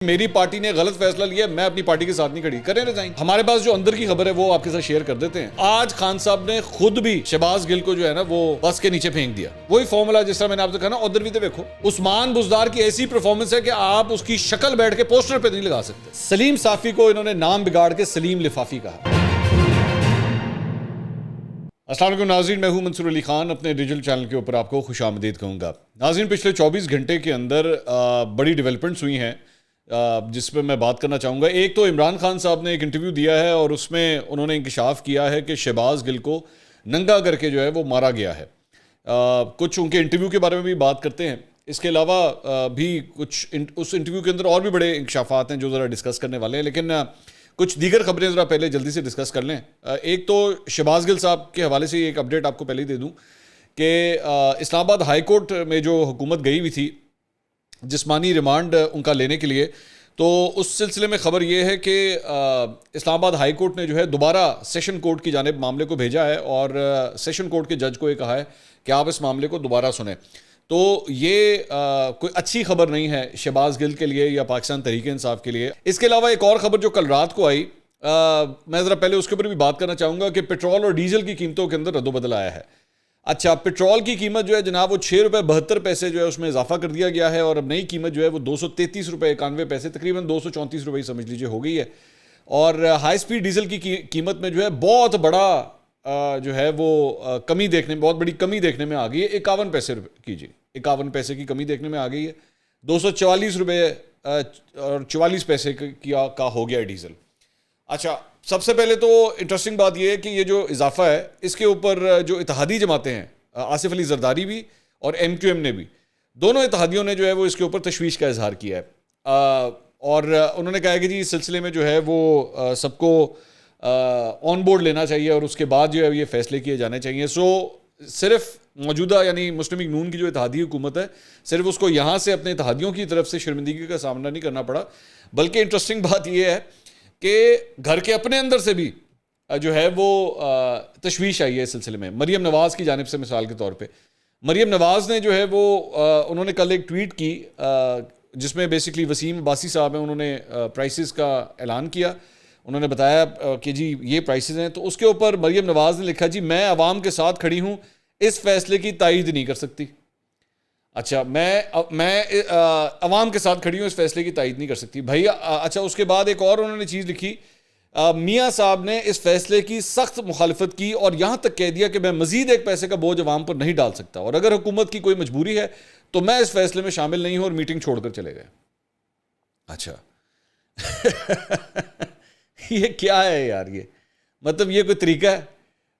میری پارٹی نے غلط فیصلہ لیا، میں اپنی پارٹی کے ساتھ نہیں کھڑی، کریں ریزائن۔ ہمارے پاس جو اندر کی خبر ہے وہ آپ کے ساتھ شیئر کر دیتے ہیں۔ آج خان صاحب نے خود بھی شہباز گل کو جو ہے نا وہ بس کے نیچے پھینک دیا۔ وہی فارمولا جس طرح میں نے آپ سے کہا نا، ادھر بھی تو دیکھو، عثمان بزدار کی ایسی پرفارمنس ہے کہ آپ اس کی شکل بیٹھ کے پوسٹر پہ نہیں لگا سکتے۔ سلیم صافی کو انہوں نے نام بگاڑ کے سلیم لفافی کہا۔ السلام علیکم ناظرین، میں ہوں منصور علی خان، اپنے ڈیجیٹل چینل کے اوپر آپ کو خوش آمدید کہوں گا۔ ناظرین، پچھلے 24 گھنٹے کے اندر بڑی ڈیولپمنٹس ہوئی ہیں جس پہ میں بات کرنا چاہوں گا۔ ایک تو عمران خان صاحب نے ایک انٹرویو دیا ہے اور اس میں انہوں نے انکشاف کیا ہے کہ شہباز گل کو ننگا کر کے جو ہے وہ مارا گیا ہے۔ کچھ ان کے انٹرویو کے بارے میں بھی بات کرتے ہیں۔ اس کے علاوہ بھی کچھ اس انٹرویو کے اندر اور بھی بڑے انکشافات ہیں جو ذرا ڈسکس کرنے والے ہیں، لیکن کچھ دیگر خبریں ذرا پہلے جلدی سے ڈسکس کر لیں۔ ایک تو شہباز گل صاحب کے حوالے سے ایک اپڈیٹ آپ کو پہلے ہی دے دوں کہ اسلام آباد ہائی کورٹ میں جو حکومت گئی ہوئی تھی جسمانی ریمانڈ ان کا لینے کے لیے، تو اس سلسلے میں خبر یہ ہے کہ اسلام آباد ہائی کورٹ نے جو ہے دوبارہ سیشن کورٹ کی جانب معاملے کو بھیجا ہے اور سیشن کورٹ کے جج کو یہ کہا ہے کہ آپ اس معاملے کو دوبارہ سنیں۔ تو یہ کوئی اچھی خبر نہیں ہے شہباز گل کے لیے یا پاکستان تحریک انصاف کے لیے۔ اس کے علاوہ ایک اور خبر جو کل رات کو آئی، میں ذرا پہلے اس کے اوپر بھی بات کرنا چاہوں گا کہ پیٹرول اور ڈیزل کی قیمتوں کے اندر رد و بدل آیا ہے۔ اچھا، پیٹرول کی قیمت جو ہے جناب وہ 6 روپے 72 پیسے جو ہے اس میں اضافہ کر دیا گیا ہے اور اب نئی قیمت جو ہے وہ 233 روپے 91 پیسے، تقریباً 234 روپے سمجھ لیجیے ہو گئی ہے۔ اور ہائی سپیڈ ڈیزل کی قیمت میں جو ہے بہت بڑا جو ہے وہ کمی دیکھنے میں، بہت بڑی کمی دیکھنے میں آ گئی ہے۔ 51 پیسے کیجیے، 51 پیسے کی کمی دیکھنے میں آ گئی ہے۔ 244 روپے اور 44 پیسے کا ہو گیا ہے ڈیزل۔ اچھا، سب سے پہلے تو انٹرسٹنگ بات یہ ہے کہ یہ جو اضافہ ہے اس کے اوپر جو اتحادی جماعتیں ہیں، آصف علی زرداری بھی اور MQM نے بھی، دونوں اتحادیوں نے جو ہے وہ اس کے اوپر تشویش کا اظہار کیا ہے اور انہوں نے کہا ہے کہ جی اس سلسلے میں جو ہے وہ سب کو آن بورڈ لینا چاہیے اور اس کے بعد جو ہے یہ فیصلے کیے جانے چاہیے۔ صرف موجودہ یعنی مسلم لیگ نون کی جو اتحادی حکومت ہے، صرف اس کو یہاں سے اپنے اتحادیوں کی طرف سے شرمندگی کا سامنا نہیں کرنا پڑا، بلکہ انٹرسٹنگ بات یہ ہے کہ گھر کے اپنے اندر سے بھی جو ہے وہ تشویش آئی ہے اس سلسلے میں۔ مریم نواز کی جانب سے مثال کے طور پہ مریم نواز نے جو ہے وہ انہوں نے کل ایک ٹویٹ کی جس میں بیسکلی وسیم عباسی صاحب ہیں، انہوں نے پرائسز کا اعلان کیا، انہوں نے بتایا کہ جی یہ پرائسز ہیں۔ تو اس کے اوپر مریم نواز نے لکھا جی میں عوام کے ساتھ کھڑی ہوں، اس فیصلے کی تائید نہیں کر سکتی۔ اچھا، میں عوام کے ساتھ کھڑی ہوں، اس فیصلے کی تائید نہیں کر سکتی بھائی۔ اچھا، اس کے بعد ایک اور انہوں نے چیز لکھی، میاں صاحب نے اس فیصلے کی سخت مخالفت کی اور یہاں تک کہہ دیا کہ میں مزید ایک پیسے کا بوجھ عوام پر نہیں ڈال سکتا اور اگر حکومت کی کوئی مجبوری ہے تو میں اس فیصلے میں شامل نہیں ہوں، اور میٹنگ چھوڑ کر چلے گئے۔ اچھا یہ کیا ہے یار؟ یہ مطلب یہ کوئی طریقہ ہے؟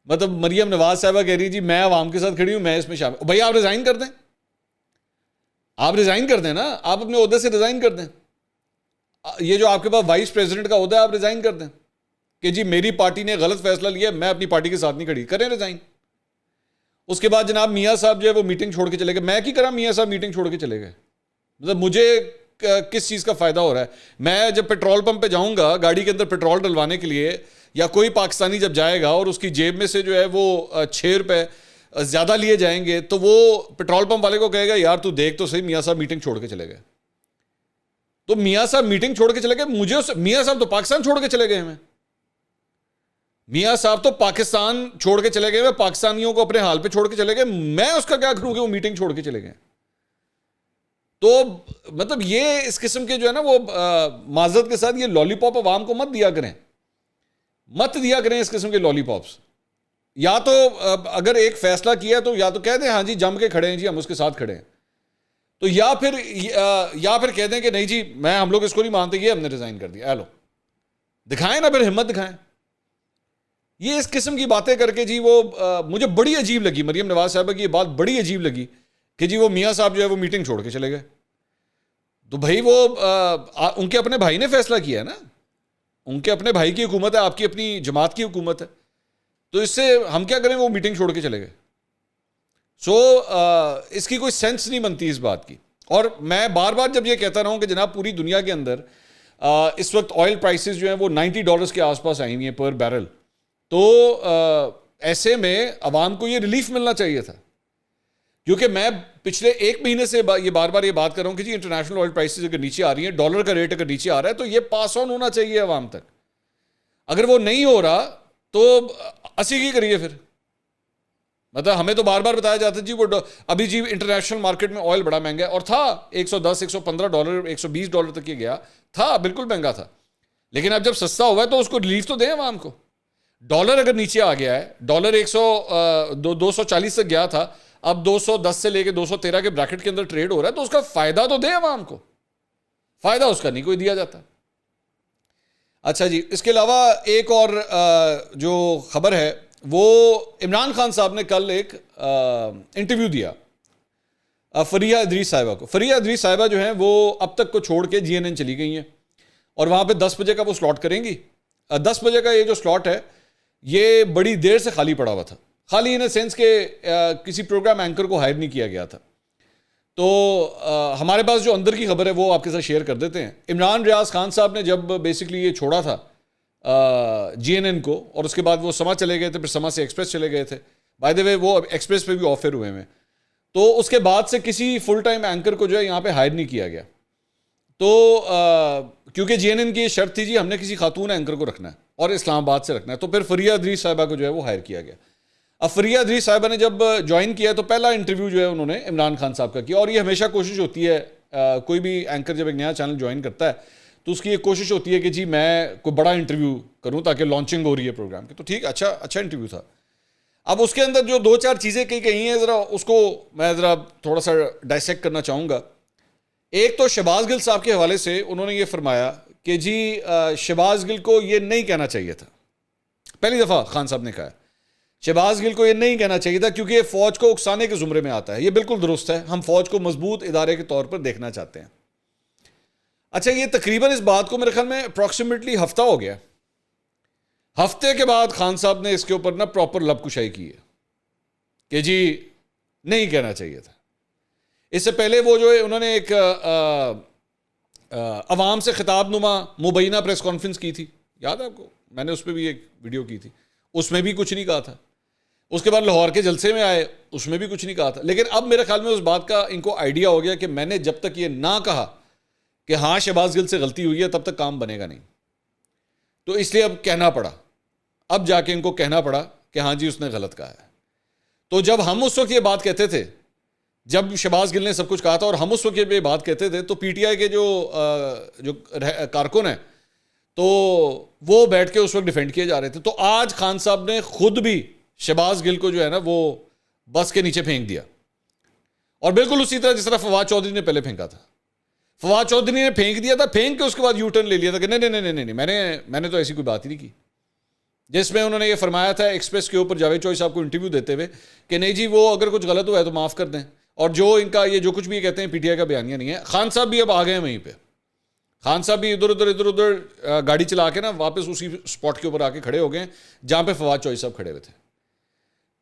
مطلب مریم نواز صاحبہ کہہ رہی جی میں عوام کے ساتھ کھڑی ہوں، میں اس میں شامل۔ بھائی آپ ریزائن کر دیں، آپ ریزائن کر دیں نا، آپ اپنے عہدے سے ریزائن کر دیں۔ یہ جو آپ کے پاس وائس پریزیڈنٹ کا عہدہ ہے، آپ ریزائن کر دیں کہ جی میری پارٹی نے غلط فیصلہ لیا، میں اپنی پارٹی کے ساتھ نہیں کھڑی، کریں ریزائن۔ اس کے بعد جناب میاں صاحب جو ہے وہ میٹنگ چھوڑ کے چلے گئے۔ میں کی کرا میاں صاحب میٹنگ چھوڑ کے چلے گئے؟ مطلب مجھے کس چیز کا فائدہ ہو رہا ہے؟ میں جب پیٹرول پمپ پہ جاؤں گا گاڑی کے اندر پیٹرول ڈلوانے کے لیے، یا کوئی پاکستانی جب جائے گا اور اس کی جیب میں سے جو ہے وہ 6 روپے زیادہ لیے جائیں گے تو وہ پیٹرول پمپ والے کو کہے گا یار تو دیکھ تو صحیح، میاں صاحب میٹنگ چھوڑ کے چلے گئے۔ تو میاں صاحب میٹنگ چھوڑ کے چلے گئے، مجھے میاں صاحب تو پاکستان چھوڑ کے چلے گئے ہیں، میاں صاحب تو پاکستان چھوڑ کے چلے گئے، پاکستانیوں کو اپنے حال پہ چھوڑ کے چلے گئے، میں اس کا کیا کروں کہ وہ میٹنگ چھوڑ کے چلے گئے؟ تو مطلب یہ اس قسم کے جو ہے نا وہ معذرت کے ساتھ یہ لالی پاپ عوام کو مت دیا کریں اس قسم کے لالی پاپس۔ یا تو اگر ایک فیصلہ کیا تو یا تو کہہ دیں ہاں جی جم کے کھڑے ہیں جی ہم اس کے ساتھ کھڑے ہیں، تو یا پھر کہہ دیں کہ نہیں جی ہم لوگ اس کو نہیں مانتے، یہ ہم نے ریزائن کر دیا۔ لو دکھائیں نا، پھر ہمت دکھائیں۔ یہ اس قسم کی باتیں کر کے جی وہ مجھے بڑی عجیب لگی، مریم نواز صاحبہ کی یہ بات بڑی عجیب لگی کہ جی وہ میاں صاحب جو ہے وہ میٹنگ چھوڑ کے چلے گئے۔ تو بھائی وہ ان کے اپنے بھائی نے فیصلہ کیا ہے نا، ان کے اپنے بھائی کی حکومت ہے، آپ کی اپنی جماعت کی حکومت ہے، تو اس سے ہم کیا کریں؟ وہ میٹنگ چھوڑ کے چلے گئے۔ اس کی کوئی سینس نہیں بنتی اس بات کی۔ اور میں بار بار جب یہ کہتا رہا ہوں کہ جناب پوری دنیا کے اندر اس وقت آئل پرائسز جو ہیں وہ $90 کے آس پاس آئی ہوئی ہیں پر بیرل، تو ایسے میں عوام کو یہ ریلیف ملنا چاہیے تھا، کیونکہ میں پچھلے ایک مہینے سے یہ بار بار یہ بات کر رہا ہوں کہ جی انٹرنیشنل آئل پرائسز اگر نیچے آ رہی ہیں, ڈالر کا ریٹ اگر نیچے آ رہا ہے, تو یہ پاس آن ہونا چاہیے عوام تک. اگر وہ نہیں ہو رہا تو اسی کی کریے پھر. مطلب ہمیں تو بار بار بتایا جاتا ہے جی وہ ابھی جی انٹرنیشنل مارکیٹ میں آئل بڑا مہنگا ہے, اور تھا $110, $115, $120 تک یہ گیا تھا, بالکل مہنگا تھا. لیکن اب جب سستا ہوا ہے تو اس کو ریلیف تو دیں عوام کو. ڈالر اگر نیچے آ گیا ہے, ڈالر 240 تک گیا تھا, اب 210 سے لے کے 213 کے بریکٹ کے اندر ٹریڈ ہو رہا ہے, تو اس کا فائدہ تو دیں عوام کو. فائدہ اس کا نہیں کوئی دیا جاتا. اچھا جی, اس کے علاوہ ایک اور جو خبر ہے وہ عمران خان صاحب نے کل ایک انٹرویو دیا فریہ ادریس صاحبہ کو. فریہ ادریس صاحبہ جو ہیں وہ اب تک کو چھوڑ کے CNN چلی گئی ہیں, اور وہاں پہ 10 بجے کا وہ سلاٹ کریں گی. 10 بجے کا یہ جو سلاٹ ہے یہ بڑی دیر سے خالی پڑا ہوا تھا. خالی ان اے سینس کہ کسی پروگرام اینکر کو ہائر نہیں کیا گیا تھا. تو ہمارے پاس جو اندر کی خبر ہے وہ آپ کے ساتھ شیئر کر دیتے ہیں. عمران ریاض خان صاحب نے جب بیسکلی یہ چھوڑا تھا CNN کو, اور اس کے بعد وہ سما چلے گئے تھے, پھر سما سے ایکسپریس چلے گئے تھے. بائی دا وے وہ ایکسپریس پہ بھی آفر ہوئے ہیں. تو اس کے بعد سے کسی فل ٹائم اینکر کو جو ہے یہاں پہ ہائر نہیں کیا گیا. تو کیونکہ CNN کی یہ شرط تھی جی ہم نے کسی خاتون اینکر کو رکھنا ہے اور اسلام آباد سے رکھنا ہے, تو پھر فریہ ادریس صاحبہ کو جو ہے وہ ہائر کیا گیا. اب فریہ ادریس صاحبہ نے جب جوائن کیا تو پہلا انٹرویو جو ہے انہوں نے عمران خان صاحب کا کیا. اور یہ ہمیشہ کوشش ہوتی ہے کوئی بھی اینکر جب ایک نیا چینل جوائن کرتا ہے تو اس کی ایک کوشش ہوتی ہے کہ جی میں کوئی بڑا انٹرویو کروں تاکہ لانچنگ ہو رہی ہے پروگرام کی. تو ٹھیک, اچھا انٹرویو تھا. اب اس کے اندر جو 2-4 چیزیں کہی ہیں ذرا اس کو میں ذرا تھوڑا سا ڈائسیکٹ کرنا چاہوں گا. ایک تو شہباز گل صاحب کے حوالے سے انہوں نے یہ فرمایا کہ جی شہباز گل کو یہ نہیں کہنا چاہیے تھا. پہلی دفعہ خان صاحب نے کہا شہباز گل کو یہ نہیں کہنا چاہیے تھا کیونکہ یہ فوج کو اکسانے کے زمرے میں آتا ہے. یہ بالکل درست ہے, ہم فوج کو مضبوط ادارے کے طور پر دیکھنا چاہتے ہیں. اچھا, یہ تقریباً اس بات کو میرے خیال میں اپروکسیمیٹلی ہفتہ ہو گیا. ہفتے کے بعد خان صاحب نے اس کے اوپر نا پراپر لب کشائی کی ہے کہ جی نہیں کہنا چاہیے تھا. اس سے پہلے وہ جو ہے انہوں نے ایک عوام سے خطاب نما مبینہ پریس کانفرنس کی تھی, یاد ہے آپ کو؟ میں نے اس پہ بھی ایک ویڈیو کی تھی, اس میں بھی کچھ نہیں کہا تھا. اس کے بعد لاہور کے جلسے میں آئے, اس میں بھی کچھ نہیں کہا تھا. لیکن اب میرے خیال میں اس بات کا ان کو آئیڈیا ہو گیا کہ میں نے جب تک یہ نہ کہا کہ ہاں شہباز گل سے غلطی ہوئی ہے تب تک کام بنے گا نہیں. تو اس لیے اب کہنا پڑا, اب جا کے ان کو کہنا پڑا کہ ہاں جی اس نے غلط کہا ہے. تو جب ہم اس وقت یہ بات کہتے تھے, جب شہباز گل نے سب کچھ کہا تھا اور ہم اس وقت یہ بات کہتے تھے, تو PTI کے جو کارکن ہیں تو وہ بیٹھ کے اس وقت ڈیفینڈ کیے جا رہے تھے. تو آج خان صاحب نے خود بھی شہباز گل کو جو ہے نا وہ بس کے نیچے پھینک دیا, اور بالکل اسی طرح جس طرح فواد چودھری نے پہلے پھینکا تھا. فواد چودھری نے پھینک دیا تھا, پھینک کے اس کے بعد یو ٹرن لے لیا تھا کہ نہیں میں نے تو ایسی کوئی بات ہی نہیں کی. جس میں انہوں نے یہ فرمایا تھا ایکسپریس کے اوپر جاوید چوئی صاحب کو انٹرویو دیتے ہوئے کہ نہیں جی وہ اگر کچھ غلط ہوا ہے تو معاف کر دیں, اور جو ان کا یہ جو کچھ بھی کہتے ہیں PTI کا بیانیہ نہیں ہے. خان صاحب بھی اب آ گئے ہیں وہیں پہ. خان صاحب بھی ادھر ادھر گاڑی چلا کے نا واپس اسی اسپاٹ کے اوپر آ کے کھڑے ہو گئے جہاں پہ فواد چوئی صاحب کھڑے ہوئے تھے.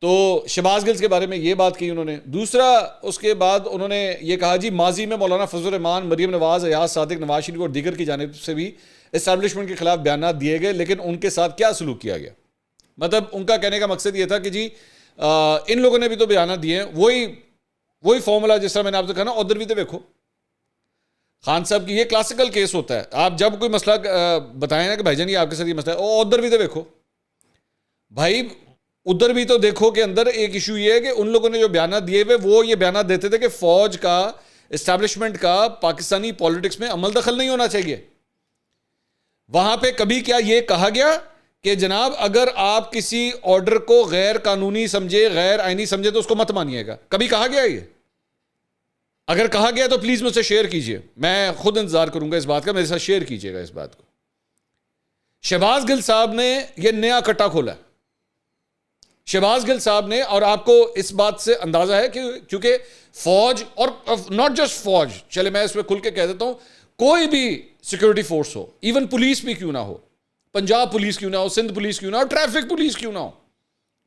تو شہباز گل کے بارے میں یہ بات کی انہوں نے. دوسرا اس کے بعد انہوں نے یہ کہا جی ماضی میں مولانا فضل الرحمان, مریم نواز, ایاز صادق, نواز شریف اور دیگر کی جانب سے بھی اسٹیبلشمنٹ کے خلاف بیانات دیے گئے, لیکن ان کے ساتھ کیا سلوک کیا گیا. مطلب ان کا کہنے کا مقصد یہ تھا کہ جی ان لوگوں نے بھی تو بیانات دیے ہیں, وہی فارمولا جس طرح میں نے آپ سے کہا نا ادھر بھی تو دیکھو. خان صاحب کی یہ کلاسیکل کیس ہوتا ہے, آپ جب کوئی مسئلہ بتائیں نا کہ بھائی جان یہ آپ کے ساتھ یہ مسئلہ ہے, ادھر بھی تو دیکھو بھائی, ادھر بھی تو دیکھو کہ اندر ایک ایشو یہ ہے کہ ان لوگوں نے جو بیانات دیے ہوئے وہ یہ بیانات دیتے تھے کہ فوج کا, اسٹیبلشمنٹ کا پاکستانی پالیٹکس میں عمل دخل نہیں ہونا چاہیے. وہاں پہ کبھی کیا یہ کہا گیا کہ جناب اگر آپ کسی آرڈر کو غیر قانونی سمجھے, غیر آئینی سمجھے تو اس کو مت مانیے گا؟ کبھی کہا گیا یہ؟ اگر کہا گیا تو پلیز مجھ سے شیئر کیجئے, میں خود انتظار کروں گا اس بات کا, میرے ساتھ شیئر کیجئے گا اس بات کو. شہباز گل صاحب نے یہ نیا کٹا کھولا ہے. شہباز گل صاحب نے, اور آپ کو اس بات سے اندازہ ہے کہ کیونکہ فوج, اور ناٹ جسٹ فوج, چلے میں اس پہ کھل کے کہہ دیتا ہوں, کوئی بھی سیکورٹی فورس ہو, ایون پولیس بھی کیوں نہ ہو, پنجاب پولیس کیوں نہ ہو, سندھ پولیس کیوں نہ ہو, ٹریفک پولیس کیوں نہ ہو,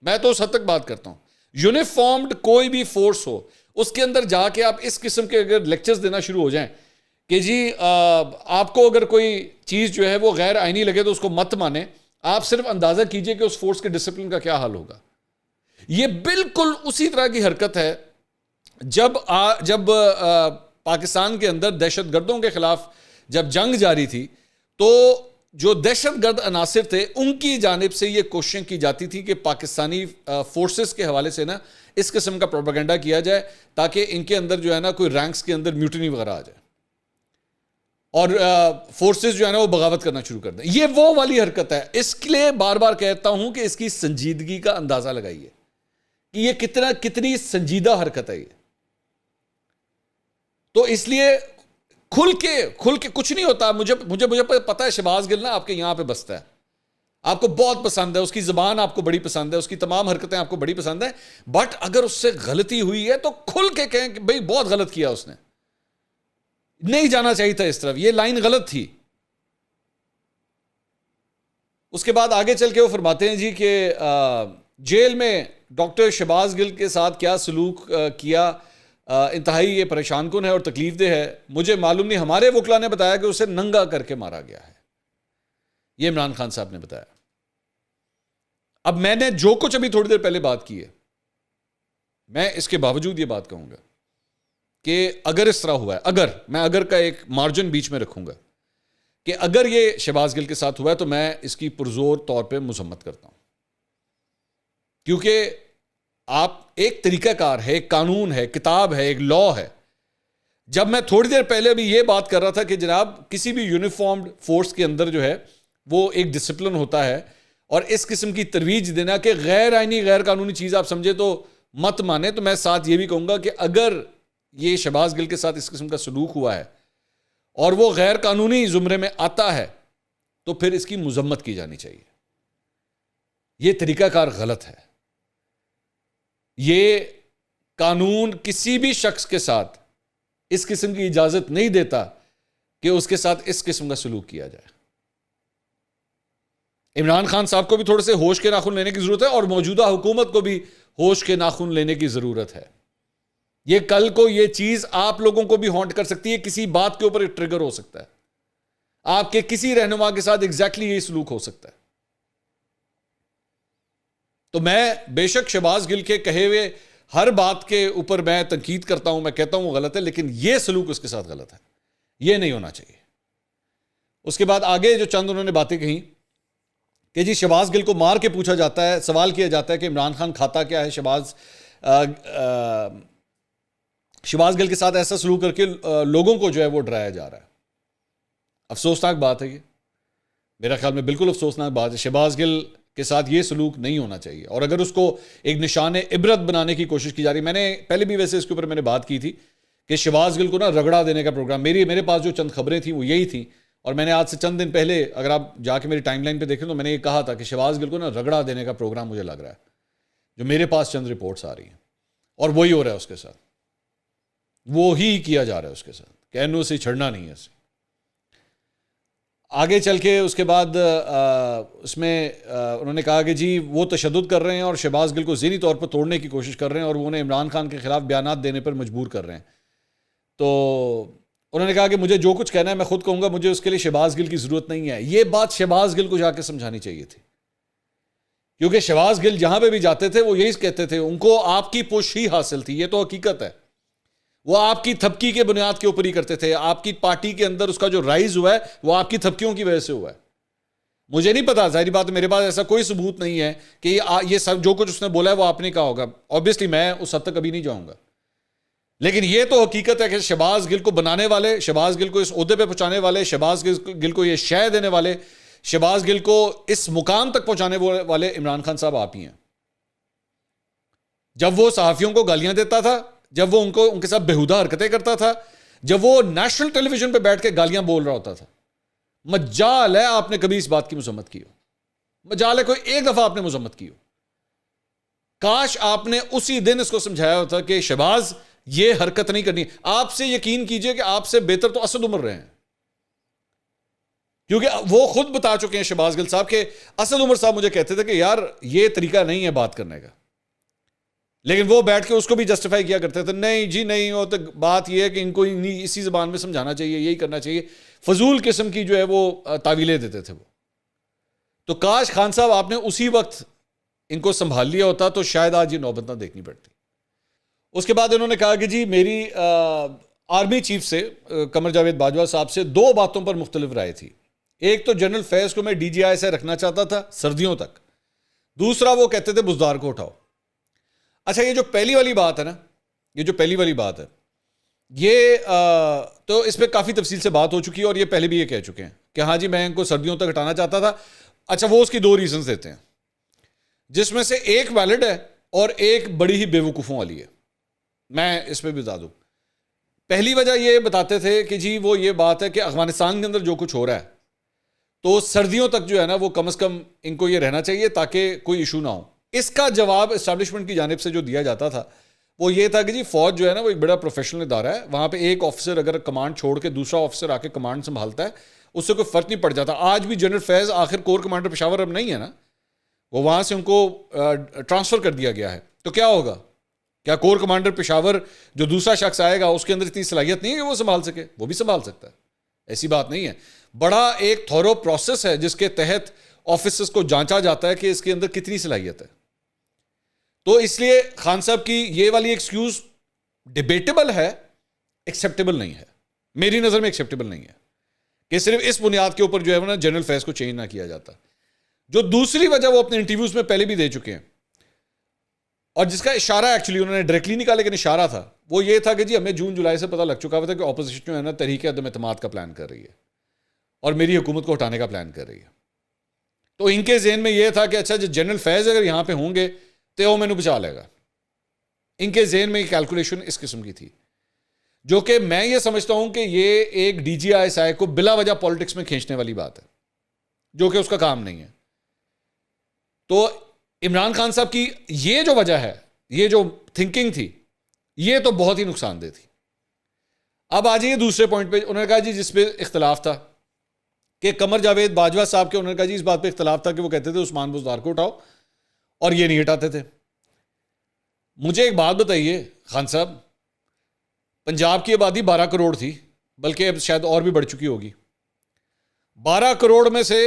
میں تو اس حد تک بات کرتا ہوں, یونیفارمڈ کوئی بھی فورس ہو, اس کے اندر جا کے آپ اس قسم کے اگر لیکچرز دینا شروع ہو جائیں کہ جی آپ کو اگر کوئی چیز جو ہے وہ غیر آئینی لگے تو اس کو مت مانیں, آپ صرف اندازہ کیجئے کہ اس فورس کے ڈسپلن کا کیا حال ہوگا. یہ بالکل اسی طرح کی حرکت ہے جب پاکستان کے اندر دہشت گردوں کے خلاف جب جنگ جاری تھی تو جو دہشت گرد عناصر تھے ان کی جانب سے یہ کوششیں کی جاتی تھی کہ پاکستانی فورسز کے حوالے سے نا اس قسم کا پروپیگنڈا کیا جائے تاکہ ان کے اندر جو ہے نا کوئی رینکس کے اندر میوٹنی وغیرہ آ جائے اور فورسز جو ہے نا وہ بغاوت کرنا شروع کر دیں. یہ وہ والی حرکت ہے. اس کے لیے بار بار کہتا ہوں کہ اس کی سنجیدگی کا اندازہ لگائیے کہ یہ کتنی سنجیدہ حرکت ہے یہ. تو اس لیے کھل کے کچھ نہیں ہوتا. مجھے پتا ہے شہباز گل نا آپ کے یہاں پہ بستا ہے, آپ کو بہت پسند ہے, اس کی زبان آپ کو بڑی پسند ہے, اس کی تمام حرکتیں آپ کو بڑی پسند ہیں, بٹ اگر اس سے غلطی ہوئی ہے تو کھل کے کہیں کہ بھئی بہت غلط کیا اس نے, نہیں جانا چاہیے تھا اس طرف, یہ لائن غلط تھی. اس کے بعد آگے چل کے وہ فرماتے ہیں جی کہ جیل میں ڈاکٹر شہباز گل کے ساتھ کیا سلوک کیا انتہائی یہ پریشان کن ہے اور تکلیف دہ ہے. مجھے معلوم نہیں, ہمارے وکلا نے بتایا کہ اسے ننگا کر کے مارا گیا ہے. یہ عمران خان صاحب نے بتایا. اب میں نے جو کچھ ابھی تھوڑی دیر پہلے بات کی ہے, میں اس کے باوجود یہ بات کہوں گا کہ اگر اس طرح ہوا ہے, میں اگر کا ایک مارجن بیچ میں رکھوں گا کہ اگر یہ شہباز گل کے ساتھ ہوا ہے تو میں اس کی پرزور طور پہ مذمت کرتا ہوں. کیونکہ آپ ایک طریقہ کار ہے, ایک قانون ہے, کتاب ہے, ایک لا ہے. جب میں تھوڑی دیر پہلے ابھی یہ بات کر رہا تھا کہ جناب کسی بھی یونیفارمڈ فورس کے اندر جو ہے وہ ایک ڈسپلن ہوتا ہے, اور اس قسم کی ترویج دینا کہ غیر آئینی غیر قانونی چیز آپ سمجھے تو مت مانے, تو میں ساتھ یہ بھی کہوں گا کہ اگر یہ شہباز گل کے ساتھ اس قسم کا سلوک ہوا ہے اور وہ غیر قانونی زمرے میں آتا ہے تو پھر اس کی مذمت کی جانی چاہیے. یہ طریقہ کار غلط ہے. یہ قانون کسی بھی شخص کے ساتھ اس قسم کی اجازت نہیں دیتا کہ اس کے ساتھ اس قسم کا سلوک کیا جائے. عمران خان صاحب کو بھی تھوڑے سے ہوش کے ناخن لینے کی ضرورت ہے اور موجودہ حکومت کو بھی ہوش کے ناخن لینے کی ضرورت ہے. یہ کل کو یہ چیز آپ لوگوں کو بھی ہانٹ کر سکتی ہے, کسی بات کے اوپر ایک ٹریگر ہو سکتا ہے, آپ کے کسی رہنما کے ساتھ ایگزیکٹلی یہی سلوک ہو سکتا ہے. تو میں بے شک شہباز گل کے کہے ہوئے ہر بات کے اوپر میں تنقید کرتا ہوں, میں کہتا ہوں وہ غلط ہے, لیکن یہ سلوک اس کے ساتھ غلط ہے, یہ نہیں ہونا چاہیے. اس کے بعد آگے جو چند انہوں نے باتیں کہیں کہ جی شہباز گل کو مار کے پوچھا جاتا ہے, سوال کیا جاتا ہے کہ عمران خان کھاتا کیا ہے, شہباز گل کے ساتھ ایسا سلوک کر کے لوگوں کو جو ہے وہ ڈرایا جا رہا ہے. افسوسناک بات ہے یہ, میرا خیال میں بالکل افسوسناک بات ہے. شہباز گل کے ساتھ یہ سلوک نہیں ہونا چاہیے, اور اگر اس کو ایک نشان عبرت بنانے کی کوشش کی جا رہی, میں نے پہلے بھی ویسے اس کے اوپر میں نے بات کی تھی کہ شہباز گل کو نا رگڑا دینے کا پروگرام, میرے پاس جو چند خبریں تھیں وہ یہی تھیں, اور میں نے آج سے چند دن پہلے اگر آپ جا کے میری ٹائم لائن پہ دیکھیں تو میں نے یہ کہا تھا کہ شہباز گل کو نا رگڑا دینے کا پروگرام مجھے لگ رہا ہے, جو میرے پاس چند رپورٹس آ رہی ہیں, اور وہی ہو رہا ہے اس کے ساتھ, وہی کیا جا رہا ہے اس کے ساتھ, کہ انہوں سے چھڑنا نہیں ہے اسے. آگے چل کے اس کے بعد اس میں انہوں نے کہا کہ جی وہ تشدد کر رہے ہیں اور شہباز گل کو ذہنی طور پر توڑنے کی کوشش کر رہے ہیں, اور وہ انہیں عمران خان کے خلاف بیانات دینے پر مجبور کر رہے ہیں. تو انہوں نے کہا کہ مجھے جو کچھ کہنا ہے میں خود کہوں گا, مجھے اس کے لیے شہباز گل کی ضرورت نہیں ہے. یہ بات شہباز گل کو جا کے سمجھانی چاہیے تھی, کیونکہ شہباز گل جہاں پہ بھی جاتے تھے وہ یہی کہتے تھے, ان کو آپ کی پش ہی حاصل تھی. یہ تو حقیقت ہے, وہ آپ کی تھپکی کے بنیاد کے اوپر ہی کرتے تھے. آپ کی پارٹی کے اندر اس کا جو رائز ہوا ہے وہ آپ کی تھپکیوں کی وجہ سے ہوا ہے. مجھے نہیں پتا, ظاہری بات ہے میرے پاس ایسا کوئی ثبوت نہیں ہے کہ یہ سب جو کچھ اس نے بولا ہے وہ آپ نے کہا ہوگا. آبویسلی میں اس حد تک کبھی نہیں جاؤں گا, لیکن یہ تو حقیقت ہے کہ شہباز گل کو بنانے والے, شہباز گل کو اس عہدے پہ پہنچانے والے, شہباز گل کو یہ شے دینے والے, شہباز گل کو اس مقام تک پہنچانے والے عمران خان صاحب آپ ہی ہیں. جب وہ صحافیوں کو گالیاں دیتا تھا, جب وہ ان کے ساتھ بےہودہ حرکتیں کرتا تھا, جب وہ نیشنل ٹیلی ویژن پہ بیٹھ کے گالیاں بول رہا ہوتا تھا, مجال ہے آپ نے کبھی اس بات کی مذمت کی ہو, مجال ہے کوئی ایک دفعہ آپ نے مذمت کی ہو. کاش آپ نے اسی دن اس کو سمجھایا ہوتا کہ شہباز یہ حرکت نہیں کرنی. آپ سے یقین کیجئے کہ آپ سے بہتر تو اسد عمر رہے ہیں, کیونکہ وہ خود بتا چکے ہیں شہباز گل صاحب کہ اسد عمر صاحب مجھے کہتے تھے کہ یار یہ طریقہ نہیں ہے بات کرنے کا, لیکن وہ بیٹھ کے اس کو بھی جسٹیفائی کیا کرتے تھے, نہیں جی نہیں, وہ تو بات یہ ہے کہ ان کو اسی زبان میں سمجھانا چاہیے, یہی کرنا چاہیے. فضول قسم کی جو ہے وہ تعویلیں دیتے تھے وہ. تو کاش خان صاحب آپ نے اسی وقت ان کو سنبھال لیا ہوتا تو شاید آج یہ نوبت نہ دیکھنی پڑتی. اس کے بعد انہوں نے کہا کہ جی میری آرمی چیف سے قمر جاوید باجوہ صاحب سے دو باتوں پر مختلف رائے تھی. ایک تو جنرل فیض کو میں ڈی جی آئی سے رکھنا چاہتا تھا سردیوں تک, دوسرا وہ کہتے تھے بزدار کو اٹھاؤ. اچھا یہ جو پہلی والی بات ہے نا, یہ جو پہلی والی بات ہے یہ تو اس پہ کافی تفصیل سے بات ہو چکی ہے اور یہ پہلے بھی یہ کہہ چکے ہیں کہ ہاں جی میں ان کو سردیوں تک ہٹانا چاہتا تھا. اچھا وہ اس کی دو ریزنز دیتے ہیں جس میں سے ایک ویلڈ ہے اور ایک بڑی ہی بیوقوفوں والی ہے. میں اس پہ بھی بتا دوں. پہلی وجہ یہ بتاتے تھے کہ جی وہ یہ بات ہے کہ افغانستان کے اندر جو کچھ ہو رہا ہے تو سردیوں تک جو ہے نا وہ کم از کم ان کو یہ رہنا چاہیے تاکہ کوئی ایشو نہ ہو. اس کا جواب اسٹیبلشمنٹ کی جانب سے جو دیا جاتا تھا وہ یہ تھا کہ جی فوج جو ہے نا وہ ایک بڑا پروفیشنل ادارہ ہے, وہاں پہ ایک آفیسر اگر کمانڈ چھوڑ کے دوسرا آفیسر آ کے کمانڈ سنبھالتا ہے اس سے کوئی فرق نہیں پڑ جاتا. آج بھی جنرل فیض آخر کور کمانڈر پشاور اب نہیں ہے نا, وہ وہاں سے ان کو ٹرانسفر کر دیا گیا ہے. تو کیا ہوگا, کیا کور کمانڈر پشاور جو دوسرا شخص آئے گا اس کے اندر اتنی صلاحیت نہیں ہے کہ وہ سنبھال سکے؟ وہ بھی سنبھال سکتا ہے, ایسی بات نہیں ہے. بڑا ایک تھورو پروسیس ہے جس کے تحت آفیسرز کو جانچا جاتا ہے کہ اس کے اندر کتنی صلاحیت ہے. تو اس لیے خان صاحب کی یہ والی ایکسکیوز ڈیبیٹیبل ہے, ایکسیپٹیبل نہیں ہے, میری نظر میں ایکسیپٹیبل نہیں ہے کہ صرف اس بنیاد کے اوپر جو ہے نا جنرل فیض کو چینج نہ کیا جاتا. جو دوسری وجہ وہ اپنے انٹرویوز میں پہلے بھی دے چکے ہیں اور جس کا اشارہ ایکچولی انہوں نے ڈائریکٹلی نہیں کہا لیکن اشارہ تھا, وہ یہ تھا کہ جی ہمیں جون جولائی سے پتہ لگ چکا ہوا تھا کہ اپوزیشن جو ہے نا تحریک عدم اعتماد کا پلان کر رہی ہے اور میری حکومت کو ہٹانے کا پلان کر رہی ہے. تو ان کے ذہن میں یہ تھا کہ اچھا جو جنرل فیض اگر یہاں پہ ہوں گے تو وہ مینو بچا لے گا. ان کے ذہن میں یہ کیلکولیشن اس قسم کی تھی, جو کہ میں یہ سمجھتا ہوں کہ یہ ایک D G I S I کو بلا وجہ پالیٹکس میں کھینچنے والی بات ہے جو کہ اس کا کام نہیں ہے. تو عمران خان صاحب کی یہ جو وجہ ہے, یہ جو تھنکنگ تھی, یہ تو بہت ہی نقصان دہ تھی. اب آ جائیے دوسرے پوائنٹ پہ. انہوں نے کہا جی جس پہ اختلاف تھا کہ قمر جاوید باجوہ صاحب کے, انہوں نے کہا جی اس بات پہ اختلاف تھا کہ وہ کہتے تھے عثمان بزدار کو اٹھاؤ اور یہ نہیں ہٹاتے تھے. مجھے ایک بات بتائیے خان صاحب, پنجاب کی آبادی 12 کروڑ تھی, بلکہ اب شاید اور بھی بڑھ چکی ہوگی. 12 کروڑ میں سے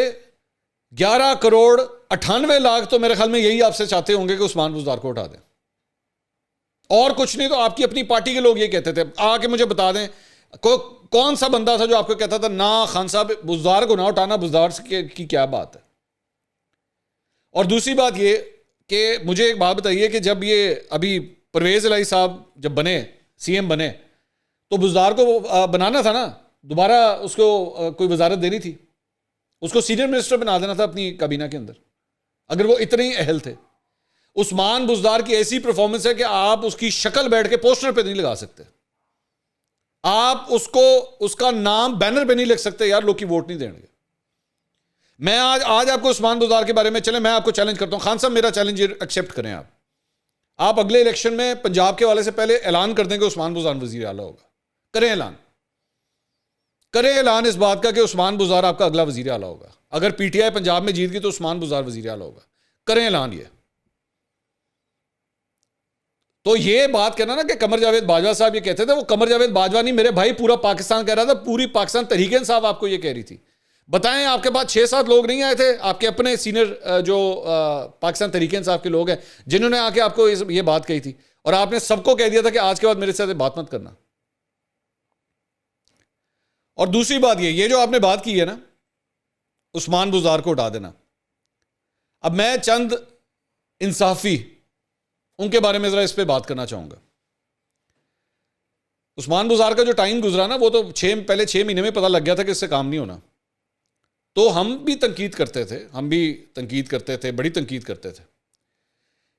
11 کروڑ 98 لاکھ تو میرے خیال میں یہی آپ سے چاہتے ہوں گے کہ عثمان بزدار کو اٹھا دیں, اور کچھ نہیں. تو آپ کی اپنی پارٹی کے لوگ یہ کہتے تھے. آ کے مجھے بتا دیں کون سا بندہ تھا جو آپ کو کہتا تھا نا خان صاحب بزدار کو نہ اٹھانا, بزدار کی کیا بات ہے. اور دوسری بات یہ کہ مجھے ایک بات بتائیے کہ جب یہ ابھی پرویز الہی صاحب جب بنے سی ایم بنے تو بزدار کو بنانا تھا نا, دوبارہ اس کو کوئی وزارت دینی تھی, اس کو سینئر منسٹر بنا دینا تھا اپنی کابینہ کے اندر اگر وہ اتنے ہی اہل تھے. عثمان بزدار کی ایسی پرفارمنس ہے کہ آپ اس کی شکل بیٹھ کے پوسٹر پہ نہیں لگا سکتے, آپ اس کا نام بینر پہ نہیں لکھ سکتے, یار لوگ کی ووٹ نہیں دیں گے. میں آج آپ کو عثمان بزدار کے بارے میں چلیں میں آپ کو چیلنج کرتا ہوں, خان صاحب میرا چیلنج ایکسیپٹ کریں. آپ اگلے الیکشن میں پنجاب کے والے سے پہلے اعلان کر دیں کہ عثمان بزدار وزیر اعلیٰ ہوگا. کریں اعلان اس بات کا کہ عثمان بزدار آپ کا اگلا وزیر اعلیٰ ہوگا. اگر پی ٹی آئی پنجاب میں جیت گئی تو عثمان بزدار وزیر اعلیٰ ہوگا. کریں اعلان یہ. تو یہ بات کہنا نا کہ قمر جاوید باجوہ صاحب یہ کہتے تھے, وہ قمر جاوید باجوہ نہیں میرے بھائی پورا پاکستان کہہ رہا تھا, پوری پاکستان تحریک انصاف آپ کو یہ کہہ رہی تھی. بتائیں آپ کے پاس 6-7 لوگ نہیں آئے تھے آپ کے اپنے سینئر جو پاکستان تحریک انصاف کے لوگ ہیں جنہوں نے آ کے آپ کو یہ بات کہی تھی, اور آپ نے سب کو کہہ دیا تھا کہ آج کے بعد میرے ساتھ بات مت کرنا. اور دوسری بات یہ جو آپ نے بات کی ہے نا عثمان بزدار کو اٹھا دینا, اب میں چند انصافی ان کے بارے میں ذرا اس پہ بات کرنا چاہوں گا. عثمان بزدار کا جو ٹائم گزرا نا وہ تو پہلے 6 مہینے میں پتہ لگ گیا تھا کہ اس سے کام نہیں ہونا. تو ہم بھی تنقید کرتے تھے, بڑی تنقید کرتے تھے.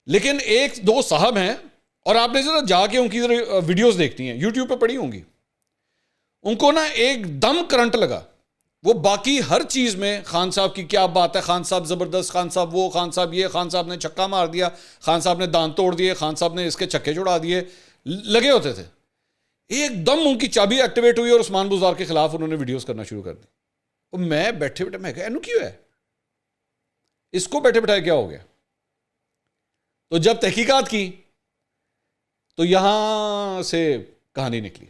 لیکن 1-2 صاحب ہیں, اور آپ نے ذرا جا کے ان کی ذرا ویڈیوز دیکھتی ہیں, یوٹیوب پہ پڑی ہوں گی, ان کو نا ایک دم کرنٹ لگا. وہ باقی ہر چیز میں خان صاحب کی کیا بات ہے, خان صاحب زبردست, خان صاحب وہ, خان صاحب یہ, خان صاحب نے چھکا مار دیا, خان صاحب نے دانت توڑ دیے, خان صاحب نے اس کے چھکے چھڑا دیے, لگے ہوتے تھے. ایک دم ان کی چابی ایکٹیویٹ ہوئی اور عثمان بزدار کے خلاف انہوں نے ویڈیوز کرنا شروع کر دی. میں بیٹھے میں کہا اینو کیوں ہے, اس کو بیٹھے بٹھائے کیا ہو گیا. تو جب تحقیقات کی تو یہاں سے کہانی نکلی.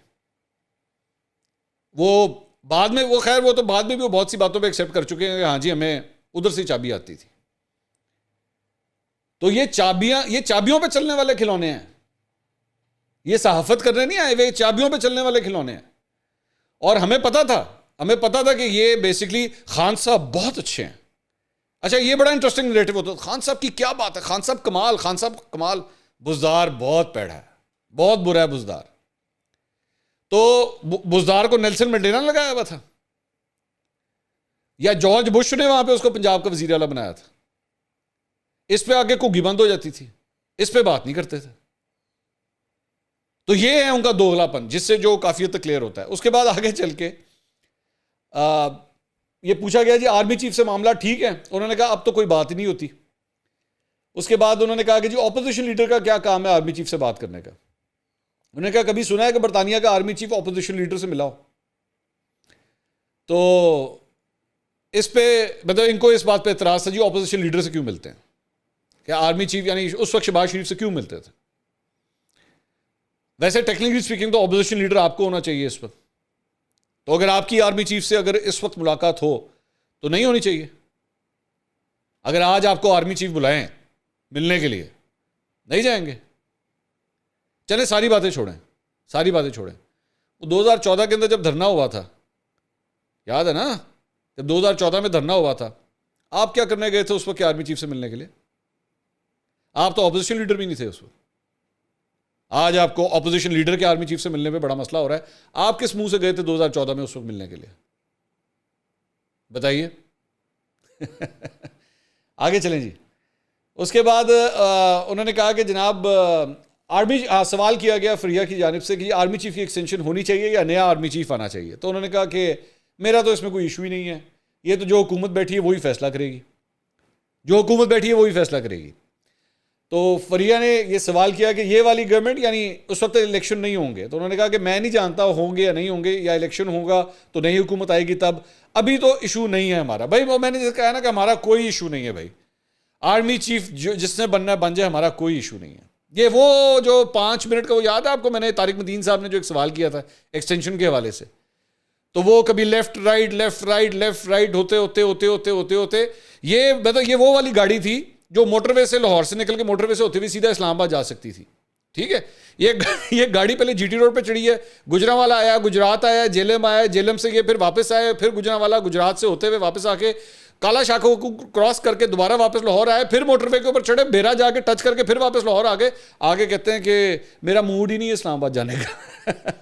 وہ بعد میں وہ تو بعد میں بھی وہ بہت سی باتوں پہ ایکسیپٹ کر چکے ہیں کہ ہاں جی ہمیں ادھر سے چابی آتی تھی. تو یہ چابیوں پہ چلنے والے کھلونے ہیں. یہ صحافت کرنے نہیں آئے ہوئے، چابیوں پہ چلنے والے کھلونے ہیں. اور ہمیں پتا تھا کہ یہ بیسکلی خان صاحب بہت اچھے ہیں. اچھا یہ بڑا انٹرسٹنگ نریٹو ہوتا ہے، خان صاحب کی کیا بات ہے، خان صاحب کمال. بزدار بہت پیڑا ہے، بہت برا ہے بزدار. تو بزدار کو نیلسن منڈیلا نے لگایا ہوا تھا یا جارج بش نے وہاں پہ اس کو پنجاب کا وزیر اعلیٰ بنایا تھا؟ اس پہ آگے گھگی بند ہو جاتی تھی، اس پہ بات نہیں کرتے تھے. تو یہ ہے ان کا دوغلا پن، جس سے جو کافی حد تک کلیئر ہوتا ہے. اس کے بعد آگے چل کے یہ پوچھا گیا جی آرمی چیف سے معاملہ ٹھیک ہے؟ انہوں نے کہا اب تو کوئی بات ہی نہیں ہوتی. اس کے بعد انہوں نے کہا کہ جی اپوزیشن لیڈر کا کیا کام ہے آرمی چیف سے بات کرنے کا؟ انہوں نے کہا کبھی سنا ہے کہ برطانیہ کا آرمی چیف اپوزیشن لیڈر سے ملا ہو؟ تو اس پہ مطلب ان کو اس بات پہ اعتراض تھا جی اپوزیشن لیڈر سے کیوں ملتے ہیں، کہ آرمی چیف یعنی اس وقت شہباز شریف سے کیوں ملتے تھے؟ ویسے ٹیکنیکلی اسپیکنگ تو اپوزیشن لیڈر آپ کو ہونا چاہیے اس وقت. تو اگر آپ کی آرمی چیف سے اگر اس وقت ملاقات ہو تو نہیں ہونی چاہیے. اگر آج آپ کو آرمی چیف بلائیں ملنے کے لیے نہیں جائیں گے. چلیں ساری باتیں چھوڑیں. وہ 2014 کے اندر جب دھرنا ہوا تھا، یاد ہے نا، جب 2014 میں دھرنا ہوا تھا، آپ کیا کرنے گئے تھے اس وقت آرمی چیف سے ملنے کے لیے؟ آپ تو اپوزیشن لیڈر بھی نہیں تھے اس وقت. آج آپ کو اپوزیشن لیڈر کے آرمی چیف سے ملنے پہ بڑا مسئلہ ہو رہا ہے. آپ کس منہ سے گئے تھے 2014 میں اس وقت ملنے کے لیے؟ بتائیے. آگے چلیں جی. اس کے بعد انہوں نے کہا کہ جناب آرمی سوال کیا گیا فریہ کی جانب سے کہ آرمی چیف کی ایکسٹینشن ہونی چاہیے یا نیا آرمی چیف آنا چاہیے. تو انہوں نے کہا کہ میرا تو اس میں کوئی ایشو ہی نہیں ہے، یہ تو جو حکومت بیٹھی ہے وہی فیصلہ کرے گی. تو فریہ نے یہ سوال کیا کہ یہ والی گورنمنٹ یعنی اس وقت الیکشن نہیں ہوں گے؟ تو انہوں نے کہا کہ میں نہیں جانتا ہوں گے یا نہیں ہوں گے، یا الیکشن ہوگا تو نئی حکومت آئے گی تب. ابھی تو ایشو نہیں ہے ہمارا. بھائی وہ میں نے کہا نا کہ ہمارا کوئی ایشو نہیں ہے بھائی. آرمی چیف جس نے بننا ہے بن جائے، ہمارا کوئی ایشو نہیں ہے. یہ وہ جو 5 منٹ کا وہ یاد ہے آپ کو، میں نے طارق مدین صاحب نے جو ایک سوال کیا تھا ایکسٹینشن کے حوالے سے، تو وہ کبھی لیفٹ رائٹ ہوتے یہ مطلب یہ وہ والی گاڑی تھی جو موٹر وے سے لاہور سے نکل کے موٹر وے سے ہوتے ہوئے سیدھا اسلام آباد جا سکتی تھی. ٹھیک ہے، یہ گاڑی پہلے جی ٹی روڈ پہ چڑھی ہے، گجرانوالا آیا، گجرات آیا، جیلم آیا، جیلم سے یہ پھر واپس آئے، پھر گجرانوالا، گجرات سے ہوتے ہوئے واپس آ کے کالا شاخو کو کراس کر کے دوبارہ واپس لاہور آئے، پھر موٹر وے کے اوپر چڑھے، بیرا جا کے ٹچ کر کے پھر واپس لاہور آگے کہتے ہیں کہ میرا موڈ ہی نہیں ہے اسلام آباد جانے کا.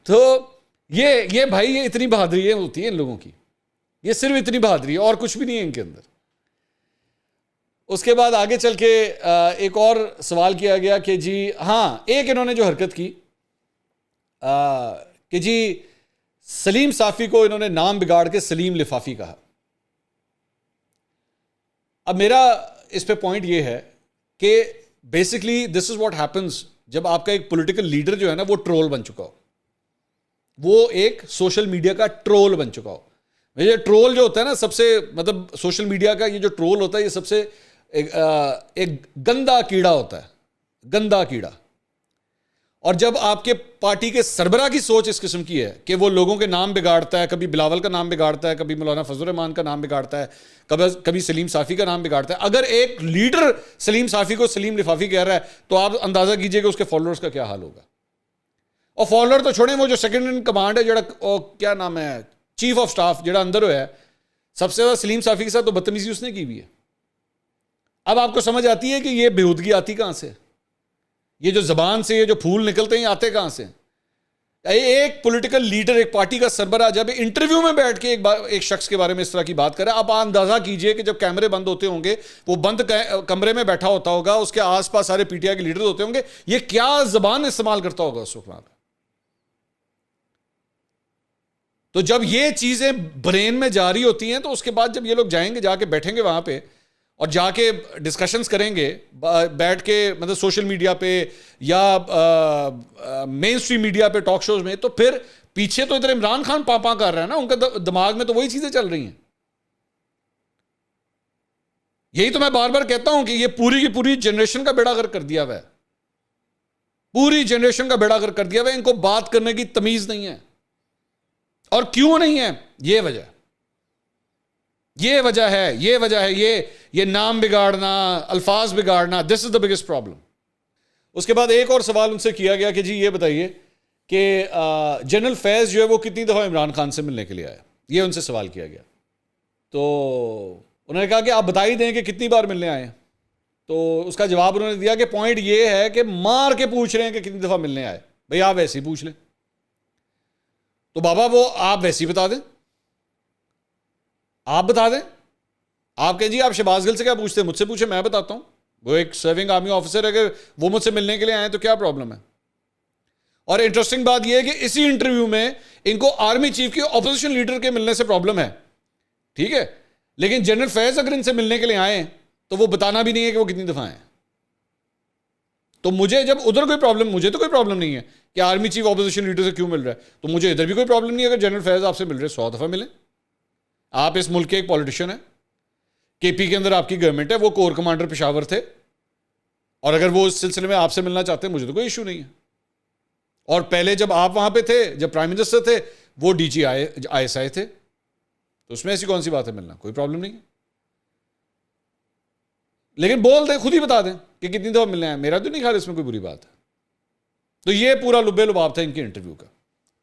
تو یہ بھائی یہ اتنی بہادری ہوتی ہے ان لوگوں کی، یہ صرف اتنی بہادری ہے اور کچھ بھی نہیں ہے ان کے اندر. اس کے بعد آگے چل کے ایک اور سوال کیا گیا کہ جی ہاں ایک انہوں نے جو حرکت کی کہ جی سلیم صافی کو انہوں نے نام بگاڑ کے سلیم لفافی کہا. اب میرا اس پہ پوائنٹ یہ ہے کہ basically this is what happens جب آپ کا ایک پولیٹیکل لیڈر جو ہے نا وہ ٹرول بن چکا ہو، وہ ایک سوشل میڈیا کا ٹرول بن چکا ہو. یہ ٹرول جو ہوتا ہے نا، سب سے مطلب سوشل میڈیا کا یہ جو ٹرول ہوتا ہے، یہ سب سے ایک گندا کیڑا ہوتا ہے، گندا کیڑا. اور جب آپ کے پارٹی کے سربراہ کی سوچ اس قسم کی ہے کہ وہ لوگوں کے نام بگاڑتا ہے، کبھی بلاول کا نام بگاڑتا ہے، کبھی مولانا فضل الرحمان کا نام بگاڑتا ہے، کبھی سلیم صافی کا نام بگاڑتا ہے. اگر ایک لیڈر سلیم صافی کو سلیم لفافی کہہ رہا ہے تو آپ اندازہ کیجئے کہ اس کے فالوورز کا کیا حال ہوگا. اور فالوور تو چھوڑیں، وہ جو سیکنڈ ان کمانڈ ہے جڑا کیا نام ہے، چیف آف سٹاف جڑا اندر ہوا ہے، سب سے زیادہ سلیم صافی کے ساتھ تو بدتمیزی اس نے کی ہوئی ہے. اب آپ کو سمجھ آتی ہے کہ یہ بےہودگی آتی کہاں سے، یہ جو زبان سے یہ جو پھول نکلتے ہیں آتے کہاں سے. ایک پولیٹیکل لیڈر، ایک پارٹی کا سربراہ جب انٹرویو میں بیٹھ کے ایک شخص کے بارے میں اس طرح کی بات کرے، آپ اندازہ کیجئے کہ جب کیمرے بند ہوتے ہوں گے، وہ بند کمرے میں بیٹھا ہوتا ہوگا، اس کے آس پاس سارے پی ٹی آئی کے لیڈر ہوتے ہوں گے، یہ کیا زبان استعمال کرتا ہوگا اس وقت وہاں پہ. تو جب یہ چیزیں برین میں جاری ہوتی ہیں تو اس کے بعد جب یہ لوگ جائیں گے، جا کے بیٹھیں گے وہاں پہ اور جا کے ڈسکشنز کریں گے بیٹھ کے، مطلب سوشل میڈیا پہ یا مین اسٹریم میڈیا پہ ٹاک شوز میں، تو پھر پیچھے تو ادھر عمران خان پاپا کر رہا ہے نا، ان کا دماغ میں تو وہی چیزیں چل رہی ہیں. یہی تو میں بار بار کہتا ہوں کہ یہ پوری کی پوری جنریشن کا بیڑا غرق کر دیا ہوا ہے، پوری جنریشن کا بیڑا غرق کر دیا ہوا ہے. ان کو بات کرنے کی تمیز نہیں ہے. اور کیوں نہیں ہے؟ یہ وجہ ہے یہ نام بگاڑنا، الفاظ بگاڑنا. دس از دا بگیسٹ پرابلم. اس کے بعد ایک اور سوال ان سے کیا گیا کہ جی یہ بتائیے کہ جنرل فیض جو ہے وہ کتنی دفعہ عمران خان سے ملنے کے لیے آیا, یہ ان سے سوال کیا گیا. تو انہوں نے کہا کہ آپ بتا ہی دیں کہ کتنی بار ملنے آئے ہیں. تو اس کا جواب انہوں نے دیا کہ پوائنٹ یہ ہے کہ مار کے پوچھ رہے ہیں کہ کتنی دفعہ ملنے آئے, بھئی آپ ویسے ہی پوچھ لیں. تو بابا وہ آپ ویسے ہی بتا دیں, آپ بتا دیں. آپ کہیں جی آپ شہباز گل سے کیا پوچھتے ہیں, مجھ سے پوچھیں, میں بتاتا ہوں. وہ ایک سرونگ آرمی آفیسر ہے, کہ وہ مجھ سے ملنے کے لیے آئے تو کیا پرابلم ہے. اور انٹرسٹنگ بات یہ ہے کہ اسی انٹرویو میں ان کو آرمی چیف کی اپوزیشن لیڈر کے ملنے سے پرابلم ہے, ٹھیک ہے, لیکن جنرل فیض اگر ان سے ملنے کے لیے آئے تو وہ بتانا بھی نہیں ہے کہ وہ کتنی دفعہ آئے. تو مجھے جب ادھر کوئی پرابلم, مجھے تو کوئی پرابلم نہیں ہے کہ آرمی چیف اپوزیشن لیڈر سے کیوں مل رہا ہے, تو مجھے ادھر بھی کوئی پرابلم نہیں ہے اگر جنرل فیض آپ سے مل رہے 100 دفعہ ملیں. آپ اس ملک کے ایک پولیٹیشین ہیں, کے پی کے اندر آپ کی گورنمنٹ ہے, وہ کور کمانڈر پشاور تھے, اور اگر وہ اس سلسلے میں آپ سے ملنا چاہتے ہیں مجھے تو کوئی ایشو نہیں ہے. اور پہلے جب آپ وہاں پہ تھے, جب پرائم منسٹر تھے, وہ D G I S I تھے, تو اس میں ایسی کون سی بات ہے, ملنا کوئی پرابلم نہیں ہے. لیکن بول دیں, خود ہی بتا دیں کہ کتنی دفعہ ملنے آئے, میرا تو نہیں خیال اس میں کوئی بری بات ہے. تو یہ پورا لبے لباب تھا ان کے انٹرویو کا,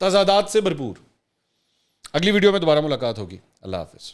تضادات سے بھرپور. اگلی ویڈیو میں دوبارہ ملاقات ہوگی. اللہ حافظ.